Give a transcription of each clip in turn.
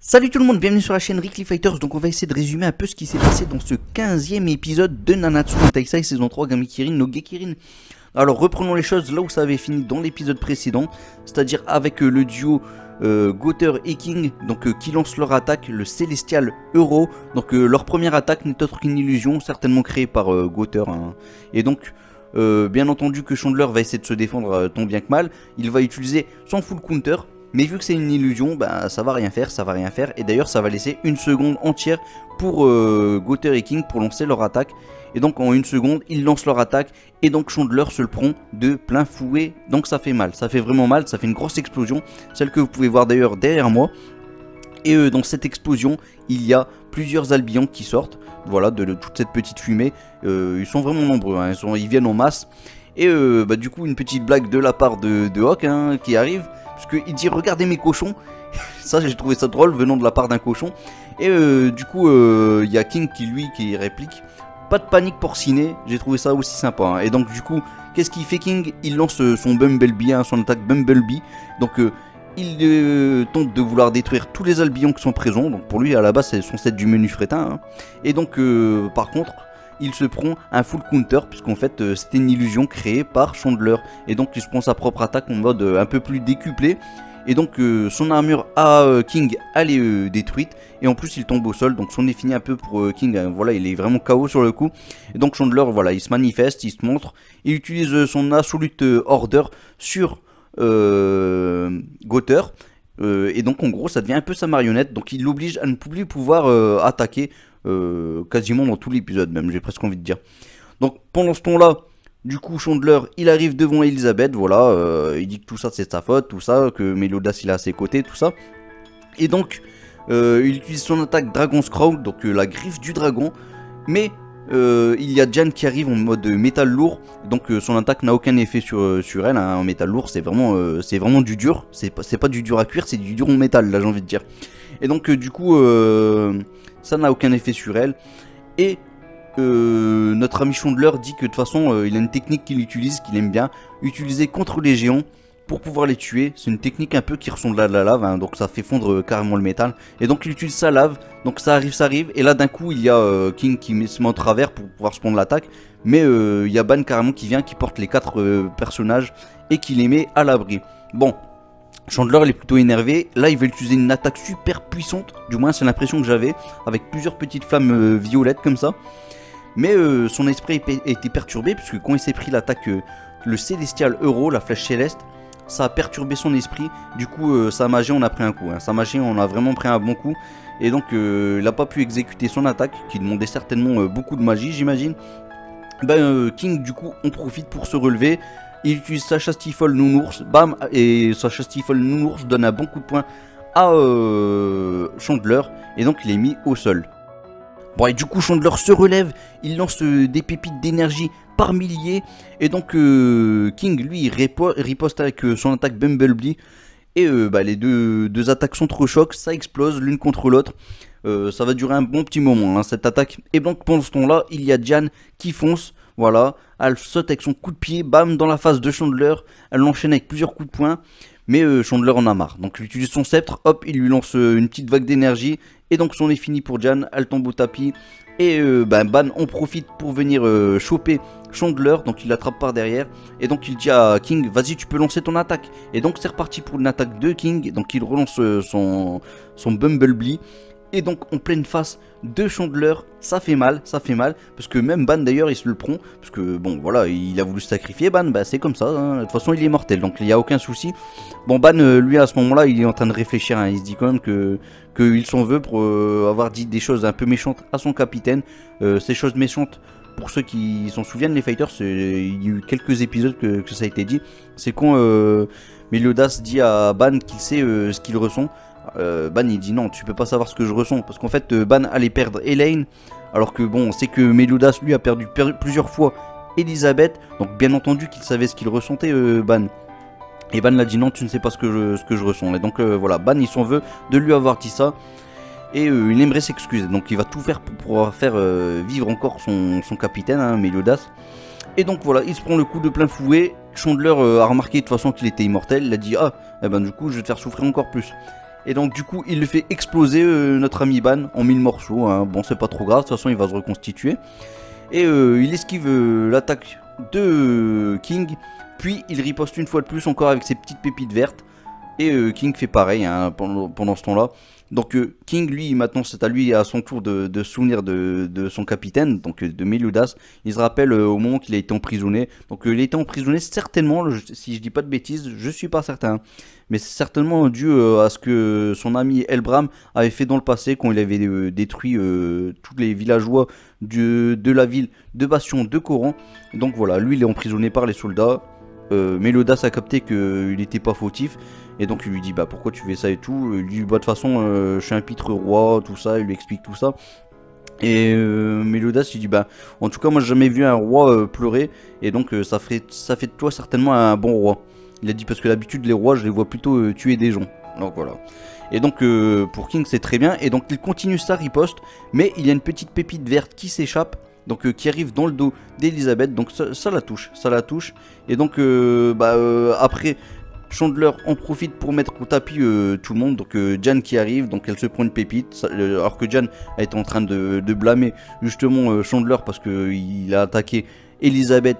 Salut tout le monde, bienvenue sur la chaîne Rickly Fighters. Donc on va essayer de résumer un peu ce qui s'est passé dans ce 15e épisode de Nanatsu no Taisai saison 3 Gamikirin no Gekirin. Alors reprenons les choses là où ça avait fini dans l'épisode précédent, c'est-à-dire avec le duo Gother et King, donc qui lancent leur attaque, le Célestial Euro. Donc leur première attaque n'est autre qu'une illusion, certainement créée par Gother, hein. Et donc bien entendu que Chandler va essayer de se défendre tant bien que mal. Il va utiliser son full counter. Mais vu que c'est une illusion, bah, ça va rien faire, et d'ailleurs ça va laisser une seconde entière pour Gother et King pour lancer leur attaque. Et donc en une seconde, ils lancent leur attaque, et donc Chandler se le prend de plein fouet, donc ça fait mal, ça fait vraiment mal, ça fait une grosse explosion, celle que vous pouvez voir d'ailleurs derrière moi. Et dans cette explosion, il y a plusieurs albillons qui sortent, voilà, de toute cette petite fumée. Ils sont vraiment nombreux, hein, ils viennent en masse. Et bah, du coup, une petite blague de la part de Hawk, hein, qui arrive, puisqu'il dit regardez mes cochons. Ça, j'ai trouvé ça drôle venant de la part d'un cochon. Et du coup, il y a King qui réplique pas de panique porcinée. J'ai trouvé ça aussi sympa, hein. Et donc, du coup, qu'est-ce qu'il fait King? Il lance son Bumblebee, hein, son attaque Bumblebee. Donc, il tente de vouloir détruire tous les albillons qui sont présents. Donc, pour lui, à la base, c'est son set du menu fretin, hein. Et donc, par contre, il se prend un full counter, puisqu'en fait c'était une illusion créée par Chandler. Et donc il se prend sa propre attaque en mode un peu plus décuplé. Et donc son armure à King, elle est détruite. Et en plus il tombe au sol, donc c'en est fini un peu pour King, hein. Voilà, il est vraiment KO sur le coup. Et donc Chandler, voilà, il se manifeste, il se montre. Il utilise son Absolute Order sur Gother. Et donc en gros ça devient un peu sa marionnette. Donc il l'oblige à ne plus pouvoir attaquer quasiment dans tout l'épisode même, j'ai presque envie de dire. Donc pendant ce temps là, du coup Chandler il arrive devant Elizabeth, voilà, il dit que tout ça c'est sa faute, tout ça, que Meliodas il est à ses côtés, tout ça. Et donc il utilise son attaque Dragon's Crown, donc la griffe du dragon. Mais il y a Jan qui arrive en mode métal lourd, donc son attaque n'a aucun effet sur elle, hein. En métal lourd c'est vraiment du dur, c'est pas du dur à cuire, c'est du dur en métal là, j'ai envie de dire. Et donc du coup ça n'a aucun effet sur elle. Et notre ami Chandler dit que de toute façon il a une technique qu'il utilise, qu'il aime bien utiliser contre les géants pour pouvoir les tuer. C'est une technique un peu qui ressemble à de la lave, hein, donc ça fait fondre carrément le métal. Et donc il utilise sa lave, donc ça arrive. Et là d'un coup il y a King qui se met en travers pour pouvoir se prendre l'attaque. Mais il y a Ban carrément qui vient, qui porte les 4 personnages et qui les met à l'abri. Bon, Chandler il est plutôt énervé. Là il veut utiliser une attaque super puissante, du moins c'est l'impression que j'avais, avec plusieurs petites flammes violettes comme ça. Mais son esprit a été perturbé, puisque quand il s'est pris l'attaque, le Célestial Euro, la flèche céleste, ça a perturbé son esprit. Du coup sa magie en a pris un coup, hein. Sa magie en a vraiment pris un bon coup. Et donc il n'a pas pu exécuter son attaque, qui demandait certainement beaucoup de magie, j'imagine. King du coup en profite pour se relever. Il utilise sa Chastifol Nounours, bam, et sa Chastifol Nounours donne un bon coup de poing à Chandler, et donc il est mis au sol. Bon, et du coup Chandler se relève, il lance des pépites d'énergie par milliers, et donc King lui il riposte avec son attaque Bumblebee, et les deux attaques s'entrechoquent, ça explose l'une contre l'autre. Ça va durer un bon petit moment, hein, cette attaque. Et donc pendant ce temps là, il y a Jan qui fonce. Voilà, elle saute avec son coup de pied, bam, dans la face de Chandler. Elle l'enchaîne avec plusieurs coups de poing, mais Chandler en a marre. Donc il utilise son sceptre, hop, il lui lance une petite vague d'énergie. Et donc c'en est fini pour Jan, elle tombe au tapis. Et Ban en profite pour venir choper Chandler, donc il l'attrape par derrière. Et donc il dit à King, vas-y tu peux lancer ton attaque. Et donc c'est reparti pour une attaque de King. Donc il relance son Bumblebee. Et donc en pleine face de Chandler, ça fait mal, parce que même Ban d'ailleurs il se le prend, parce que bon voilà, il a voulu se sacrifier Ban, bah c'est comme ça, hein. De toute façon il est mortel, donc il n'y a aucun souci. Bon Ban lui à ce moment là il est en train de réfléchir, hein. Il se dit quand même qu'il s'en veut pour avoir dit des choses un peu méchantes à son capitaine. Ces choses méchantes, pour ceux qui s'en souviennent, les fighters, il y a eu quelques épisodes que ça a été dit, c'est quand Meliodas dit à Ban qu'il sait ce qu'il ressent. Ban il dit non, tu peux pas savoir ce que je ressens, parce qu'en fait Ban allait perdre Elaine, alors que bon, on sait que Meliodas lui a perdu plusieurs fois Elizabeth, donc bien entendu qu'il savait ce qu'il ressentait, Ban. Et Ban l'a dit non, tu ne sais pas ce que je ressens. Et donc voilà, Ban il s'en veut de lui avoir dit ça, et il aimerait s'excuser, donc il va tout faire pour pouvoir faire vivre encore son capitaine, hein, Meliodas. Et donc voilà, il se prend le coup de plein fouet. Chandler a remarqué de toute façon qu'il était immortel, il a dit ah, eh ben du coup je vais te faire souffrir encore plus. Et donc du coup il le fait exploser notre ami Ban en 1000 morceaux, hein. Bon c'est pas trop grave, de toute façon il va se reconstituer. Et il esquive l'attaque de King, puis il riposte une fois de plus encore avec ses petites pépites vertes. Et King fait pareil, hein, pendant ce temps-là. Donc King, lui, maintenant c'est à lui à son tour de se souvenir de son capitaine, donc de Meliodas. Il se rappelle au moment qu'il a été emprisonné. Donc il a été emprisonné certainement, si je dis pas de bêtises, je suis pas certain. Mais c'est certainement dû à ce que son ami Elbram avait fait dans le passé, quand il avait détruit tous les villageois de la ville de Bastion de Coran. Donc voilà, lui il est emprisonné par les soldats. Meliodas a capté qu'il n'était pas fautif. Et donc il lui dit bah pourquoi tu fais ça et tout. Il lui dit bah de toute façon je suis un pitre roi, tout ça. Il lui explique tout ça. Et Meliodas il dit bah en tout cas moi j'ai jamais vu un roi pleurer. Et donc ça fait de toi certainement un bon roi. Il a dit parce que d'habitude les rois je les vois plutôt tuer des gens. Donc voilà. Et donc pour King c'est très bien. Et donc il continue sa riposte. Mais il y a une petite pépite verte qui s'échappe. Donc qui arrive dans le dos d'Elisabeth. Donc ça la touche. Ça la touche. Et donc après Chandler en profite pour mettre au tapis tout le monde. Donc Jan qui arrive, donc elle se prend une pépite, alors que Jan est en train de blâmer justement Chandler parce qu'il a attaqué Elisabeth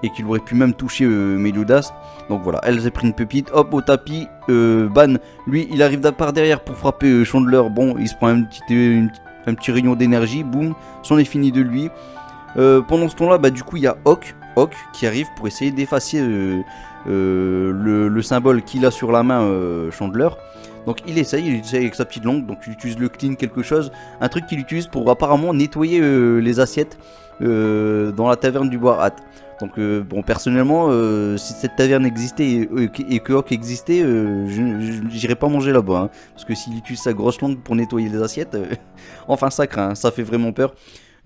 et qu'il aurait pu même toucher Meliodas. Donc voilà, elle s'est pris une pépite, hop au tapis. Ban, lui il arrive par derrière pour frapper Chandler. Bon, il se prend un petit rayon d'énergie, boum, c'en est fini de lui. Pendant ce temps là, bah du coup il y a Hawk qui arrive pour essayer d'effacer le symbole qu'il a sur la main, Chandler. Donc il essaye avec sa petite langue. Donc il utilise le clean quelque chose, un truc qu'il utilise pour apparemment nettoyer les assiettes dans la taverne du Bois. Donc bon, personnellement si cette taverne existait et que Hawk existait, j'irais pas manger là-bas, hein, parce que s'il utilise sa grosse langue pour nettoyer les assiettes, enfin ça craint, hein, ça fait vraiment peur.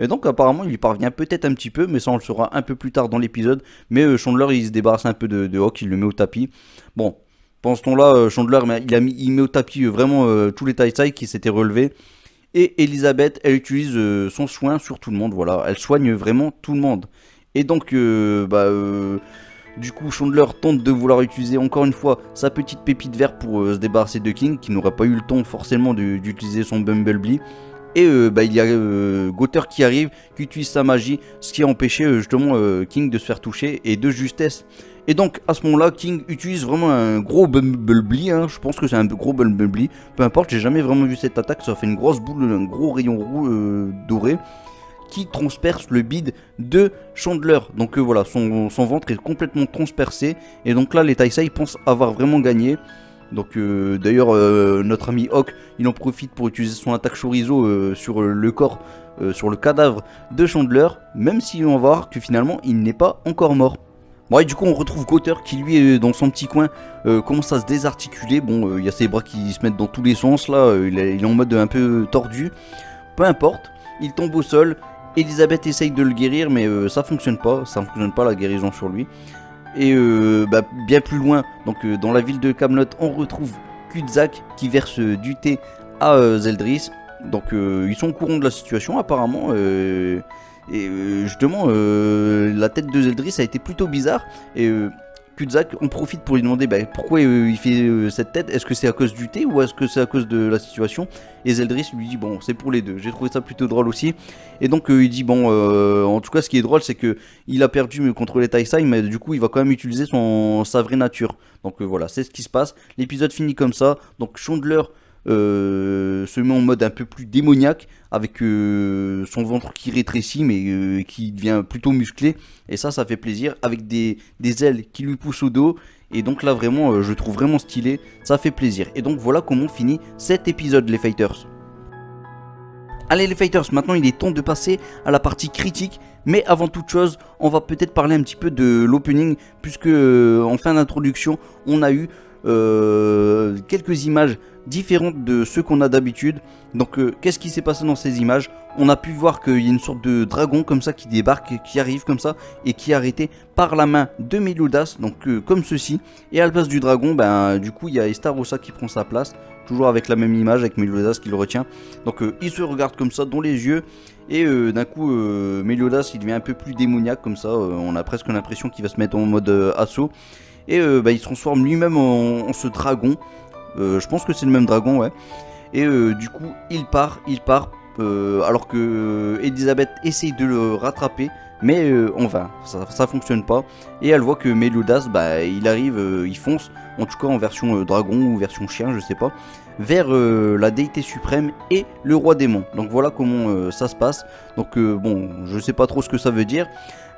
Et donc apparemment il y parvient peut-être un petit peu, mais ça on le saura un peu plus tard dans l'épisode. Mais Chandler il se débarrasse un peu de Hawk, il le met au tapis. Bon, pendant ce temps-là, Chandler il met au tapis vraiment tous les Tai-Tai qui s'étaient relevés. Et Elisabeth elle utilise son soin sur tout le monde, voilà, elle soigne vraiment tout le monde. Et donc du coup Chandler tente de vouloir utiliser encore une fois sa petite pépite verte pour se débarrasser de King, qui n'aurait pas eu le temps forcément d'utiliser son Bumblebee. Et il y a Gunther qui arrive, qui utilise sa magie, ce qui a empêché justement King de se faire toucher, et de justesse. Et donc à ce moment là King utilise vraiment un gros Bumblebee, hein. Je pense que c'est un gros Bumblebee, peu importe, j'ai jamais vraiment vu cette attaque. Ça fait une grosse boule, un gros rayon roux doré qui transperce le bide de Chandler. Donc voilà, son ventre est complètement transpercé. Et donc là les Tai-Tai pensent avoir vraiment gagné. Donc d'ailleurs notre ami Hawk il en profite pour utiliser son attaque chorizo sur le corps, sur le cadavre de Chandler, même si on va voir que finalement il n'est pas encore mort. Bon et du coup on retrouve Gunther qui lui dans son petit coin commence à se désarticuler. Bon il y a ses bras qui se mettent dans tous les sens là, il est en mode un peu tordu. Peu importe, il tombe au sol. Elisabeth essaye de le guérir mais ça fonctionne pas la guérison sur lui. Et bien plus loin, donc dans la ville de Camelot, on retrouve Cutzak qui verse du thé à Zeldris. Donc ils sont au courant de la situation apparemment. Et justement, la tête de Zeldris a été plutôt bizarre. Et Cutzak en profite pour lui demander pourquoi il fait cette tête. Est-ce que c'est à cause du thé ou est-ce que c'est à cause de la situation? Et Zeldris lui dit bon, c'est pour les deux. J'ai trouvé ça plutôt drôle aussi. Et donc il dit bon, en tout cas ce qui est drôle c'est que il a perdu contre les Tai-Tai, mais du coup il va quand même utiliser sa vraie nature. Donc voilà, c'est ce qui se passe. L'épisode finit comme ça. Donc Chandler se met en mode un peu plus démoniaque, avec son ventre qui rétrécit mais qui devient plutôt musclé, et ça fait plaisir, avec des ailes qui lui poussent au dos. Et donc là vraiment je trouve vraiment stylé, ça fait plaisir. Et donc voilà comment on finit cet épisode les fighters. Allez les fighters, maintenant il est temps de passer à la partie critique. Mais avant toute chose, on va peut-être parler un petit peu de l'opening, puisque en fin d'introduction on a eu quelques images différentes de ce qu'on a d'habitude. Donc qu'est-ce qui s'est passé dans ces images? On a pu voir qu'il y a une sorte de dragon comme ça qui débarque, qui arrive comme ça et qui est arrêté par la main de Meliodas, donc comme ceci. Et à la place du dragon, du coup il y a Estarossa qui prend sa place, toujours avec la même image, avec Meliodas qui le retient. Donc il se regarde comme ça dans les yeux. Et d'un coup Meliodas il devient un peu plus démoniaque comme ça, on a presque l'impression qu'il va se mettre en mode assaut. Et il se transforme lui-même en ce dragon. Je pense que c'est le même dragon, ouais. Et du coup, il part, alors que Elisabeth essaye de le rattraper, mais en vain, ça fonctionne pas. Et elle voit que Meliodas, bah, il arrive, il fonce, en tout cas en version dragon ou version chien, je sais pas, vers la déité suprême et le roi démon. Donc voilà comment ça se passe. Donc bon, je sais pas trop ce que ça veut dire,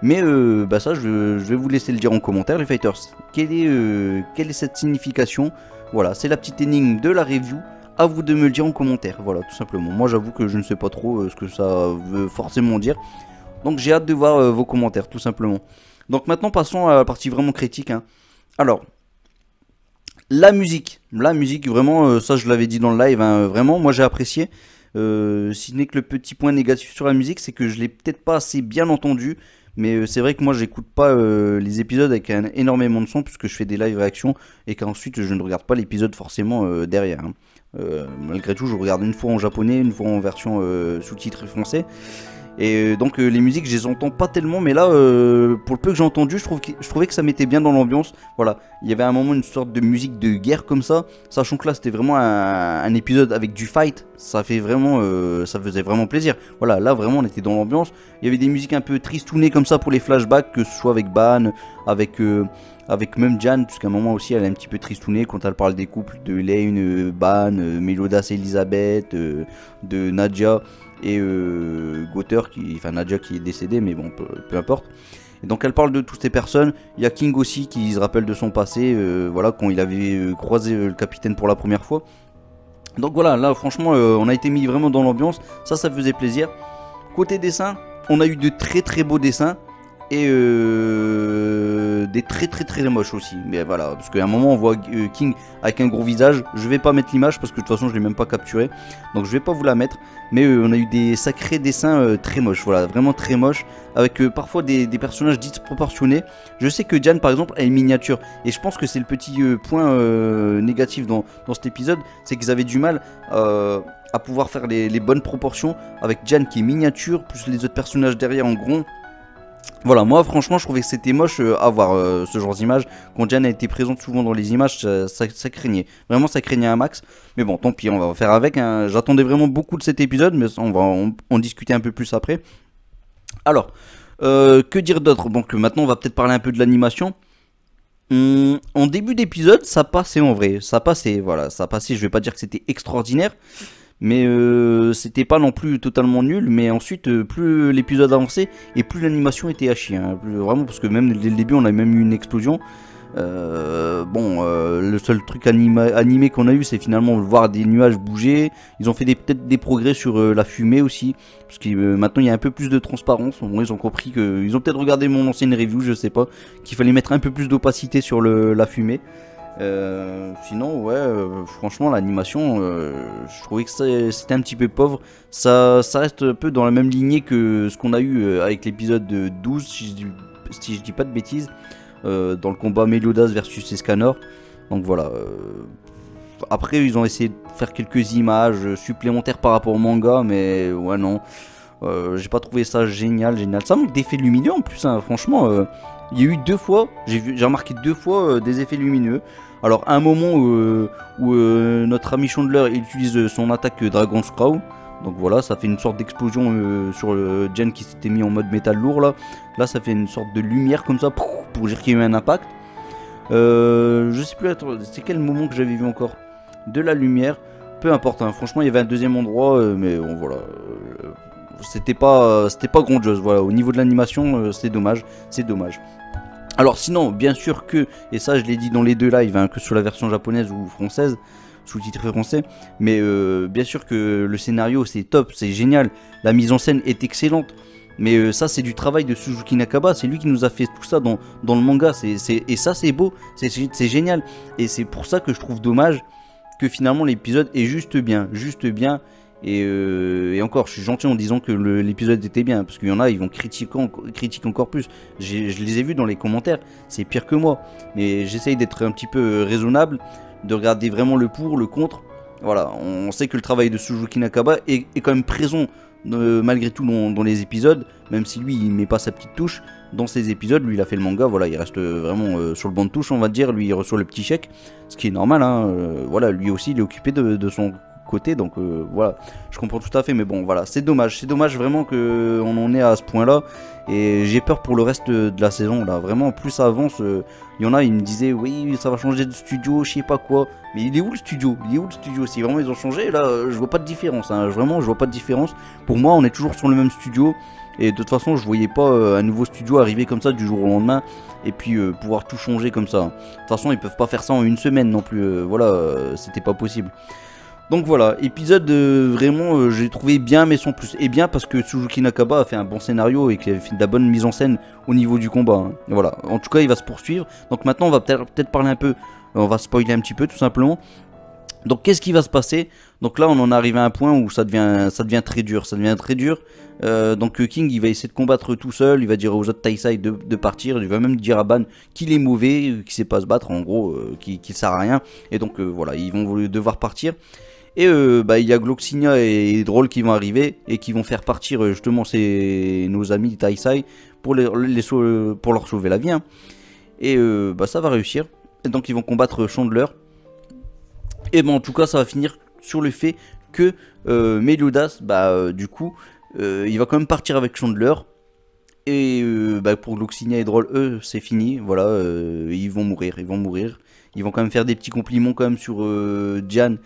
mais bah ça, je vais vous laisser le dire en commentaire, les fighters. Quelle est cette signification? Voilà, c'est la petite énigme de la review. À vous de me le dire en commentaire, voilà, tout simplement. Moi, j'avoue que je ne sais pas trop ce que ça veut forcément dire. Donc, j'ai hâte de voir vos commentaires, tout simplement. Donc, maintenant, passons à la partie vraiment critique, hein. Alors, la musique, vraiment, ça, je l'avais dit dans le live, hein, vraiment, moi, j'ai apprécié. Si ce n'est que le petit point négatif sur la musique, c'est que je l'ai peut-être pas assez bien entendu. Mais c'est vrai que moi j'écoute pas les épisodes avec énormément de son puisque je fais des live réactions et qu'ensuite je ne regarde pas l'épisode forcément derrière, hein. Malgré tout je regarde une fois en japonais, une fois en version sous-titrée français. Et donc les musiques je les entends pas tellement, mais là pour le peu que j'ai entendu je trouvais que ça mettait bien dans l'ambiance. Voilà, il y avait à un moment une sorte de musique de guerre comme ça, sachant que là c'était vraiment un épisode avec du fight. Ça faisait vraiment plaisir. Voilà, là vraiment on était dans l'ambiance. Il y avait des musiques un peu tristounées comme ça pour les flashbacks, que ce soit avec Ban, avec même Jan, puisqu'à un moment aussi elle est un petit peu tristounée quand elle parle des couples de Lane, Ban, Meliodas et Elisabeth, de Nadia et Nadia qui est décédée, mais bon, peu importe. Et donc elle parle de toutes ces personnes. Il y a King aussi qui se rappelle de son passé, voilà, quand il avait croisé le capitaine pour la première fois. Donc voilà, là franchement on a été mis vraiment dans l'ambiance, ça faisait plaisir. Côté dessin, on a eu de très très beaux dessins et des très moches aussi. Mais voilà, parce qu'à un moment on voit King avec un gros visage. Je vais pas mettre l'image parce que de toute façon je l'ai même pas capturé, donc je vais pas vous la mettre. Mais on a eu des sacrés dessins très moches, voilà, vraiment très moches, avec parfois des personnages disproportionnés. Je sais que Jan par exemple elle est miniature, et je pense que c'est le petit point négatif dans cet épisode, c'est qu'ils avaient du mal à pouvoir faire les bonnes proportions avec Jan qui est miniature, plus les autres personnages derrière en gros. Voilà, moi franchement je trouvais que c'était moche à voir ce genre d'image. Quand Jan a été présente souvent dans les images, ça craignait. Vraiment ça craignait un max. Mais bon, tant pis, on va faire avec, hein. J'attendais vraiment beaucoup de cet épisode, mais on va en discuter un peu plus après. Alors, que dire d'autre? Donc maintenant on va peut-être parler un peu de l'animation. En début d'épisode, ça passait en vrai. Ça passait, voilà, ça passait. Je vais pas dire que c'était extraordinaire, mais c'était pas non plus totalement nul. Mais ensuite plus l'épisode avançait et plus l'animation était à chier, hein. Vraiment, parce que même dès le début on a même eu une explosion. Le seul truc animé qu'on a eu, c'est finalement voir des nuages bouger. Ils ont fait peut-être des progrès sur la fumée aussi, parce que maintenant il y a un peu plus de transparence. Bon, ils ont compris que, ils ont peut-être regardé mon ancienne review, je sais pas, qu'il fallait mettre un peu plus d'opacité sur la fumée. Sinon ouais, franchement l'animation, je trouvais que c'était un petit peu pauvre. Ça reste un peu dans la même lignée que ce qu'on a eu avec l'épisode 12, si je dis pas de bêtises, dans le combat Meliodas versus Escanor. Donc voilà, après ils ont essayé de faire quelques images supplémentaires par rapport au manga, mais ouais non, j'ai pas trouvé ça génial. Ça manque d'effets lumineux en plus, hein. Franchement, il y a eu 2 fois, j'ai remarqué 2 fois des effets lumineux. Alors à un moment où notre ami Chandler utilise son attaque Dragon's Claw. Donc voilà, ça fait une sorte d'explosion sur le Jen qui s'était mis en mode métal lourd là. Là ça fait une sorte de lumière comme ça pour dire qu'il y a eu un impact. Je sais plus, c'est quel moment que j'avais vu encore de la lumière. Peu importe, hein. Franchement il y avait un deuxième endroit, mais bon voilà. C'était pas grandiose, voilà. Au niveau de l'animation, c'est dommage. Alors sinon, bien sûr que, et ça je l'ai dit dans les deux lives, hein, que sur la version japonaise ou française, sous-titré français, mais bien sûr que le scénario c'est top, c'est génial, la mise en scène est excellente, mais ça c'est du travail de Suzuki Nakaba, c'est lui qui nous a fait tout ça dans le manga, et ça c'est beau, c'est génial, et c'est pour ça que je trouve dommage que finalement l'épisode est juste bien, et encore je suis gentil en disant que l'épisode était bien, parce qu'il y en a ils vont critiquer encore plus. Je les ai vus dans les commentaires, c'est pire que moi, mais j'essaye d'être un petit peu raisonnable, de regarder vraiment le pour, le contre, Voilà, on sait que le travail de Suzuki Nakaba est quand même présent malgré tout dans les épisodes, même si lui il met pas sa petite touche. Dans ces épisodes, lui il a fait le manga, voilà, il reste vraiment sur le banc de touche, on va dire, lui il reçoit le petit chèque, ce qui est normal, hein, voilà, lui aussi il est occupé de son côté, donc voilà, je comprends tout à fait, mais bon, voilà, c'est dommage vraiment qu'on en est à ce point-là, et j'ai peur pour le reste de la saison, là, vraiment, plus ça avance, il y en a, ils me disaient, oui, ça va changer de studio, je sais pas quoi, mais il est où le studio? Si vraiment ils ont changé, là, je vois pas de différence, hein, vraiment, je vois pas de différence, pour moi, on est toujours sur le même studio, et de toute façon, je voyais pas un nouveau studio arriver comme ça du jour au lendemain, et puis pouvoir tout changer comme ça. De toute façon, ils peuvent pas faire ça en une semaine non plus, voilà, c'était pas possible. Donc voilà, épisode vraiment j'ai trouvé bien mais sans plus. Et bien parce que Suzuki Nakaba a fait un bon scénario et qu'il a fait de la bonne mise en scène au niveau du combat. Hein. Voilà, en tout cas il va se poursuivre. Donc maintenant on va peut-être parler un peu, on va spoiler un petit peu tout simplement. Donc qu'est-ce qui va se passer? Donc là on en arrive à un point où ça devient très dur. Donc King il va essayer de combattre tout seul, il va dire aux autres Taisai de partir, il va même dire à Ban qu'il est mauvais, qu'il sait pas se battre en gros, qu'il sert à rien. Et donc voilà, ils vont devoir partir. Et il y a Gloxinia et Droll qui vont arriver et qui vont faire partir justement nos amis Taisai pour leur sauver la vie. Hein. Et ça va réussir. Et donc ils vont combattre Chandler. Et en tout cas ça va finir sur le fait que Meliodas, du coup, il va quand même partir avec Chandler. Et pour Gloxinia et Droll, eux, c'est fini. Voilà, ils vont mourir. Ils vont quand même faire des petits compliments quand même sur Jan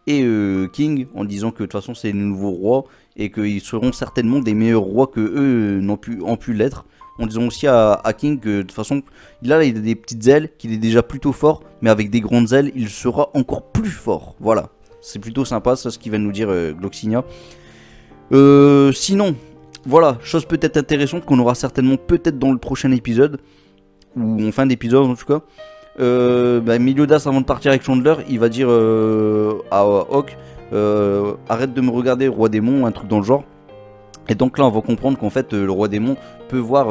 et King en disant que de toute façon c'est les nouveaux rois et qu'ils seront certainement des meilleurs rois que eux ont pu l'être, en disant aussi à King que de toute façon il a des petites ailes, qu'il est déjà plutôt fort, mais avec des grandes ailes il sera encore plus fort. Voilà, c'est plutôt sympa ça ce qu'il va nous dire Gloxinia. Sinon voilà, chose peut-être intéressante qu'on aura certainement peut-être dans le prochain épisode, ou en fin d'épisode en tout cas. Meliodas avant de partir avec Chandler, il va dire à Hawk arrête de me regarder roi démon, un truc dans le genre. Et donc là on va comprendre qu'en fait le roi démon peut voir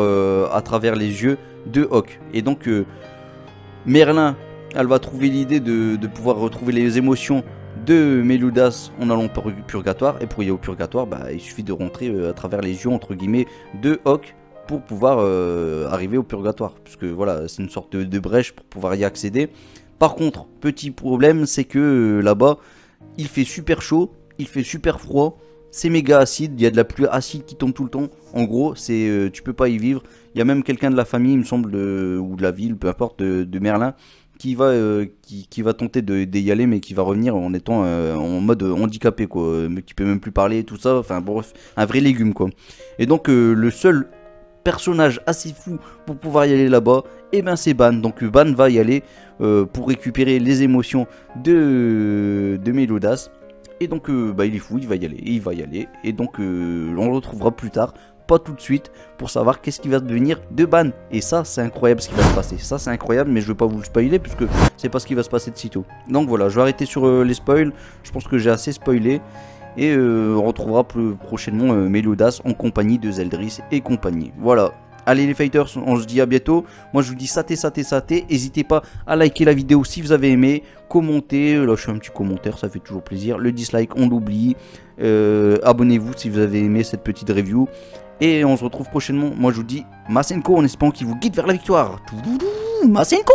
à travers les yeux de Hawk. Et donc Merlin, elle va trouver l'idée de pouvoir retrouver les émotions de Meliodas en allant au purgatoire. Et pour y aller au purgatoire, il suffit de rentrer à travers les yeux entre guillemets de Hawk pour pouvoir arriver au purgatoire, puisque voilà, c'est une sorte de brèche pour pouvoir y accéder. Par contre, petit problème, c'est que là-bas, il fait super chaud, il fait super froid, c'est méga acide, il y a de la pluie acide qui tombe tout le temps. En gros, tu peux pas y vivre. Il y a même quelqu'un de la famille, il me semble, ou de la ville, peu importe, de Merlin, qui va tenter d'y aller, mais qui va revenir en étant en mode handicapé, quoi, mais qui peut même plus parler, tout ça. Enfin bref, un vrai légume, quoi. Et donc le seul personnage assez fou pour pouvoir y aller là-bas, et c'est Ban. Donc Ban va y aller pour récupérer les émotions de Meliodas. Et donc il est fou, il va y aller. Et donc on le retrouvera plus tard, pas tout de suite, pour savoir qu'est-ce qui va devenir de Ban. Et ça c'est incroyable ce qui va se passer. Ça c'est incroyable, mais je vais pas vous le spoiler puisque c'est pas ce qui va se passer de sitôt. Donc voilà, je vais arrêter sur les spoils. Je pense que j'ai assez spoilé. Et on retrouvera plus prochainement Meliodas en compagnie de Zeldris et compagnie. Voilà. Allez les fighters, on se dit à bientôt. Moi je vous dis saté. N'hésitez pas à liker la vidéo si vous avez aimé. Commentez, lâchez un petit commentaire, ça fait toujours plaisir. Le dislike, on l'oublie. Abonnez-vous si vous avez aimé cette petite review. Et on se retrouve prochainement. Moi je vous dis Masenko en espérant qu'il vous guide vers la victoire. Masenko.